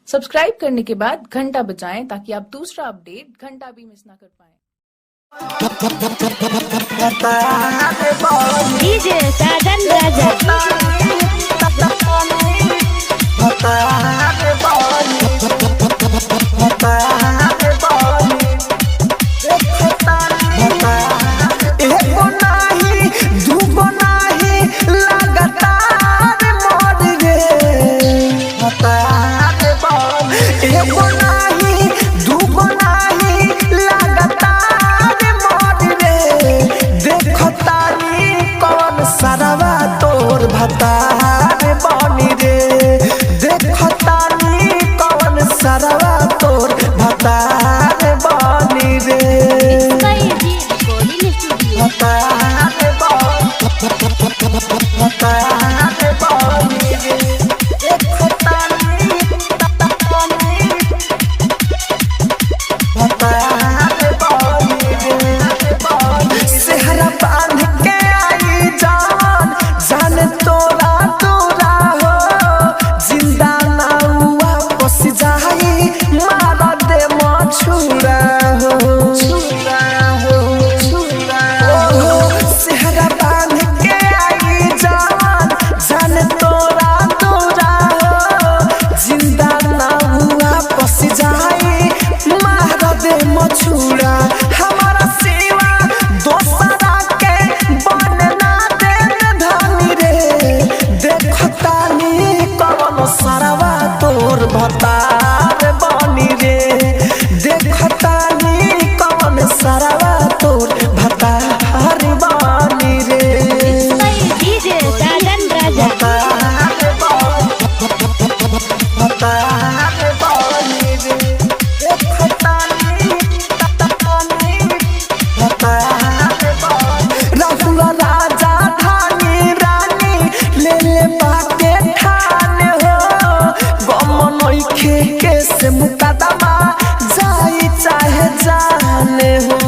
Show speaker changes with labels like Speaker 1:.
Speaker 1: Subscribe करने के बाद घंटा बजाएं ताकि आप दूसरा अपडेट घंटा भी मिस ना कर पाएं।
Speaker 2: डीजे साजन राजा
Speaker 3: सरवा तोर भतार बनी रे देखतानी कौन सरवा तोर भतार बनी रे भतार बनी रे देखतानी भतार बनी रे सेहरा बांध के जान तोरा तोरा हो जिंदा ना हुआ बस जाई मारा दे मछुरा हो सेहरा बांध के आई जान तोरा तोरा हो जिंदा ना हुआ बस जाई मारा दे मछुरा हमारा सेवा दोसरा के बनना देखतानी कौन सरवा तोर भतार बनी रे देखतानी कौन सरवा तोर भतार बनी रे
Speaker 2: डीजे साजन राजा
Speaker 3: भतार बनी रे देखतानी भतार राहुल राजा धानी रानी ले बाटे ठाने हो गम नइखे के से मुकदमा जाई चाहे जाने हो